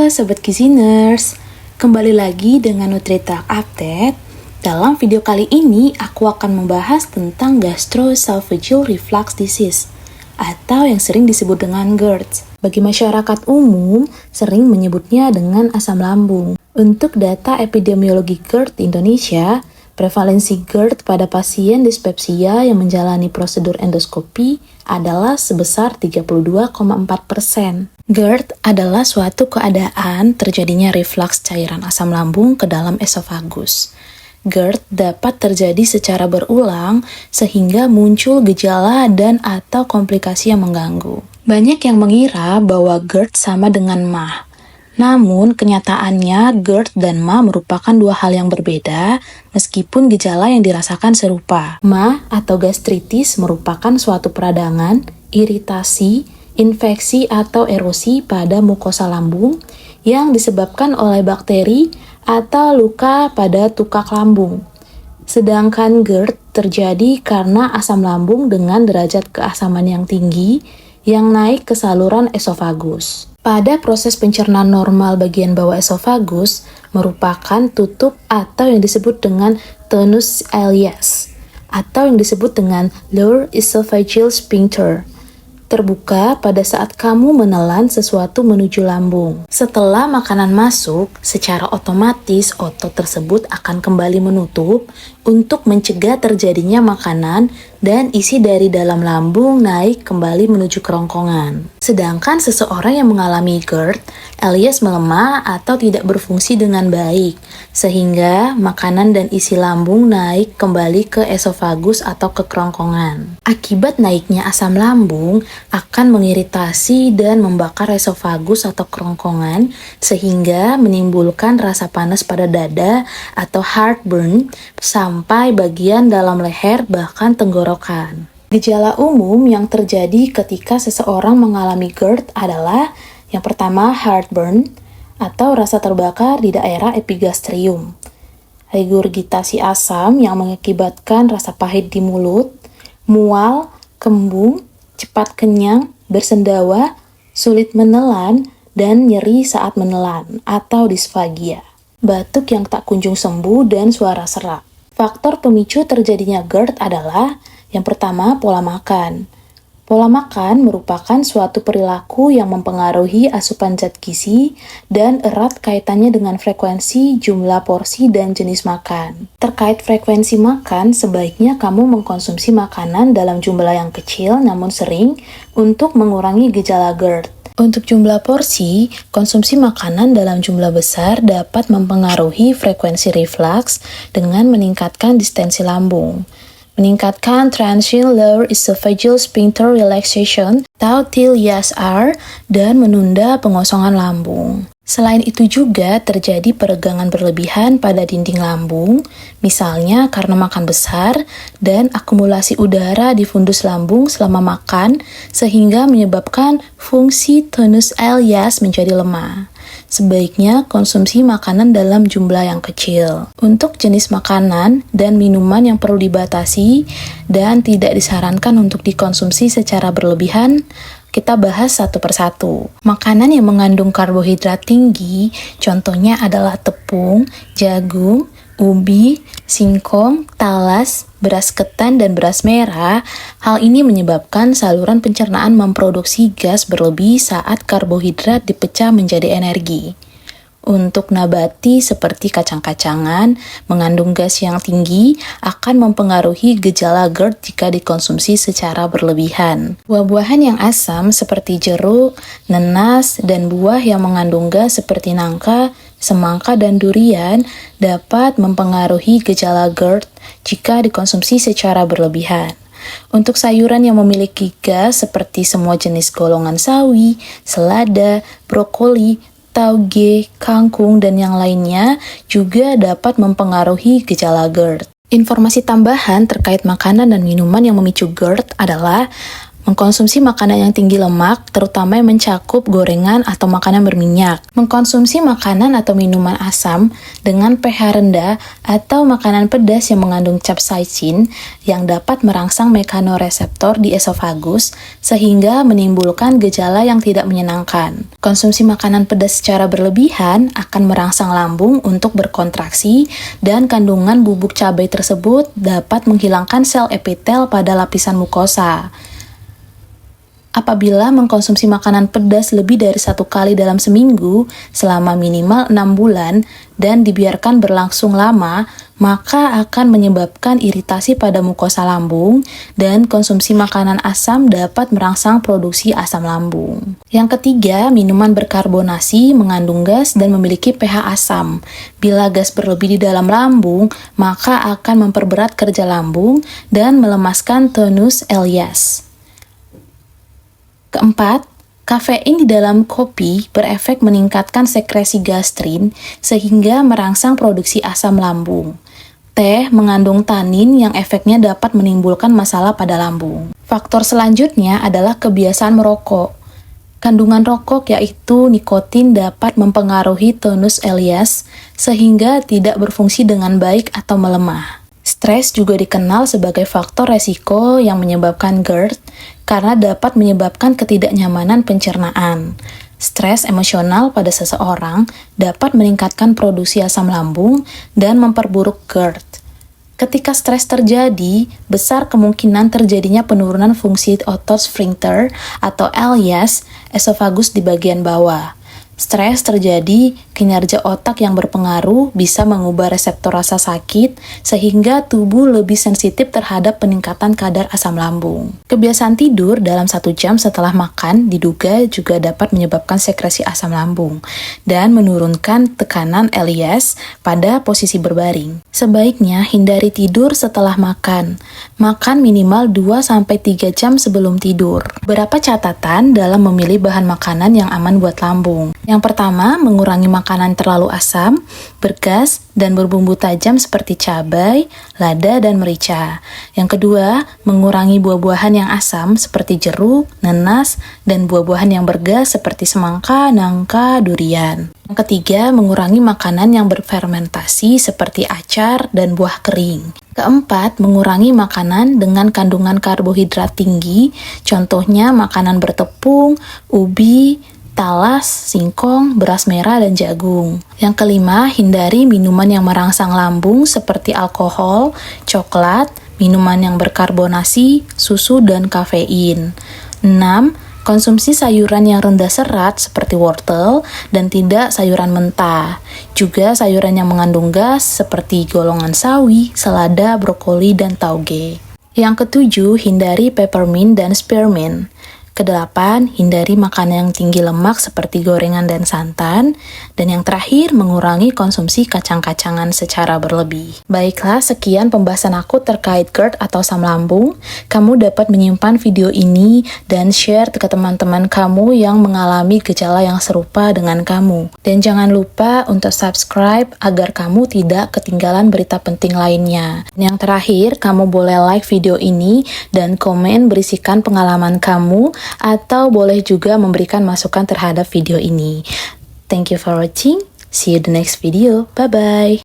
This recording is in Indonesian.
Sobat Giziners, kembali lagi dengan Nutritalk Update. Dalam video kali ini, aku akan membahas tentang gastroesophageal reflux disease atau yang sering disebut dengan GERD. Bagi masyarakat umum, sering menyebutnya dengan asam lambung. Untuk data epidemiologi GERD di Indonesia, prevalensi GERD pada pasien dispepsia yang menjalani prosedur endoskopi adalah sebesar 32,4%. GERD adalah suatu keadaan terjadinya reflux cairan asam lambung ke dalam esofagus. GERD dapat terjadi secara berulang sehingga muncul gejala dan atau komplikasi yang mengganggu. Banyak yang mengira bahwa GERD sama dengan MAH. Namun, kenyataannya GERD dan MAH merupakan dua hal yang berbeda meskipun gejala yang dirasakan serupa. MAH atau gastritis merupakan suatu peradangan, iritasi, infeksi atau erosi pada mukosa lambung yang disebabkan oleh bakteri atau luka pada tukak lambung. Sedangkan GERD terjadi karena asam lambung dengan derajat keasaman yang tinggi yang naik ke saluran esofagus. Pada proses pencernaan normal bagian bawah esofagus merupakan tutup atau yang disebut dengan tonus ileus atau yang disebut dengan lower esophageal sphincter, terbuka pada saat kamu menelan sesuatu menuju lambung. Setelah makanan masuk, secara otomatis otot tersebut akan kembali menutup untuk mencegah terjadinya makanan dan isi dari dalam lambung naik kembali menuju kerongkongan. Sedangkan seseorang yang mengalami GERD alias melemah atau tidak berfungsi dengan baik, sehingga makanan dan isi lambung naik kembali ke esofagus atau ke kerongkongan. Akibat naiknya asam lambung akan mengiritasi dan membakar esofagus atau kerongkongan sehingga menimbulkan rasa panas pada dada atau heartburn sampai bagian dalam leher bahkan tenggorokan. Gejala umum yang terjadi ketika seseorang mengalami GERD adalah yang pertama heartburn atau rasa terbakar di daerah epigastrium, regurgitasi asam yang mengakibatkan rasa pahit di mulut, mual, kembung, cepat kenyang, bersendawa, sulit menelan, dan nyeri saat menelan atau disfagia, batuk yang tak kunjung sembuh, dan suara serak. Faktor pemicu terjadinya GERD adalah yang pertama pola makan. Pola makan merupakan suatu perilaku yang mempengaruhi asupan zat gizi dan erat kaitannya dengan frekuensi, jumlah porsi, dan jenis makan. Terkait frekuensi makan, sebaiknya kamu mengkonsumsi makanan dalam jumlah yang kecil namun sering untuk mengurangi gejala GERD. Untuk jumlah porsi, konsumsi makanan dalam jumlah besar dapat mempengaruhi frekuensi reflux dengan meningkatkan distensi lambung, meningkatkan transient lower esophageal sphincter relaxation atau TLESR, dan menunda pengosongan lambung. Selain itu juga terjadi peregangan berlebihan pada dinding lambung, misalnya karena makan besar dan akumulasi udara di fundus lambung selama makan, sehingga menyebabkan fungsi tonus ileus menjadi lemah. Sebaiknya konsumsi makanan dalam jumlah yang kecil. Untuk jenis makanan dan minuman yang perlu dibatasi dan tidak disarankan untuk dikonsumsi secara berlebihan, kita bahas satu persatu. Makanan yang mengandung karbohidrat tinggi, contohnya adalah tepung, jagung, ubi, singkong, talas, beras ketan, dan beras merah. Hal ini menyebabkan saluran pencernaan memproduksi gas berlebih saat karbohidrat dipecah menjadi energi. Untuk nabati seperti kacang-kacangan, mengandung gas yang tinggi akan mempengaruhi gejala GERD jika dikonsumsi secara berlebihan. Buah-buahan yang asam seperti jeruk, nanas, dan buah yang mengandung gas seperti nangka, semangka, dan durian dapat mempengaruhi gejala GERD jika dikonsumsi secara berlebihan. Untuk sayuran yang memiliki gas seperti semua jenis golongan sawi, selada, brokoli, tauge, kangkung, dan yang lainnya juga dapat mempengaruhi gejala GERD. Informasi tambahan terkait makanan dan minuman yang memicu GERD adalah Mengkonsumsi makanan yang tinggi lemak, terutama yang mencakup gorengan atau makanan berminyak. Mengkonsumsi makanan atau minuman asam dengan pH rendah atau makanan pedas yang mengandung capsaicin yang dapat merangsang mekanoreseptor di esofagus sehingga menimbulkan gejala yang tidak menyenangkan. Konsumsi makanan pedas secara berlebihan akan merangsang lambung untuk berkontraksi dan kandungan bubuk cabai tersebut dapat menghilangkan sel epitel pada lapisan mukosa. Apabila mengkonsumsi makanan pedas lebih dari 1 kali dalam seminggu selama minimal 6 bulan dan dibiarkan berlangsung lama, maka akan menyebabkan iritasi pada mukosa lambung dan konsumsi makanan asam dapat merangsang produksi asam lambung. Yang ketiga, minuman berkarbonasi mengandung gas dan memiliki pH asam. Bila gas berlebih di dalam lambung, maka akan memperberat kerja lambung dan melemaskan tonus Elias. Keempat, kafein di dalam kopi berefek meningkatkan sekresi gastrin sehingga merangsang produksi asam lambung. Teh mengandung tanin yang efeknya dapat menimbulkan masalah pada lambung. Faktor selanjutnya adalah kebiasaan merokok. Kandungan rokok yaitu nikotin dapat mempengaruhi tonus Elias sehingga tidak berfungsi dengan baik atau melemah. Stres juga dikenal sebagai faktor resiko yang menyebabkan GERD karena dapat menyebabkan ketidaknyamanan pencernaan. Stres emosional pada seseorang dapat meningkatkan produksi asam lambung dan memperburuk GERD. Ketika stres terjadi, besar kemungkinan terjadinya penurunan fungsi otot sphincter atau Elias esofagus di bagian bawah. Stres terjadi, kinerja otak yang berpengaruh bisa mengubah reseptor rasa sakit sehingga tubuh lebih sensitif terhadap peningkatan kadar asam lambung. Kebiasaan tidur dalam 1 jam setelah makan diduga juga dapat menyebabkan sekresi asam lambung dan menurunkan tekanan Elias pada posisi berbaring. Sebaiknya hindari tidur setelah makan. Makan minimal 2-3 jam sebelum tidur. Beberapa catatan dalam memilih bahan makanan yang aman buat lambung. Yang pertama, mengurangi makanan terlalu asam, bergas, dan berbumbu tajam seperti cabai, lada, dan merica. Yang kedua, mengurangi buah-buahan yang asam seperti jeruk, nanas, dan buah-buahan yang bergas seperti semangka, nangka, durian. Yang ketiga, mengurangi makanan yang berfermentasi seperti acar dan buah kering. Keempat, mengurangi makanan dengan kandungan karbohidrat tinggi, contohnya makanan bertepung, ubi, talas, singkong, beras merah, dan jagung. Yang kelima, hindari minuman yang merangsang lambung seperti alkohol, coklat, minuman yang berkarbonasi, susu, dan kafein. 6. Konsumsi sayuran yang rendah serat seperti wortel dan tidak sayuran mentah. Juga sayuran yang mengandung gas seperti golongan sawi, selada, brokoli, dan tauge. Yang ketujuh, hindari peppermint dan spearmint. Kedelapan, hindari makanan yang tinggi lemak seperti gorengan dan santan. Dan yang terakhir, mengurangi konsumsi kacang-kacangan secara berlebih. Baiklah, sekian pembahasan aku terkait GERD atau asam lambung. Kamu dapat menyimpan video ini dan share ke teman-teman kamu yang mengalami gejala yang serupa dengan kamu. Dan jangan lupa untuk subscribe agar kamu tidak ketinggalan berita penting lainnya. Dan yang terakhir, kamu boleh like video ini dan komen berisikan pengalaman kamu atau boleh juga memberikan masukan terhadap video ini. Thank you for watching. See you the next video. Bye-bye.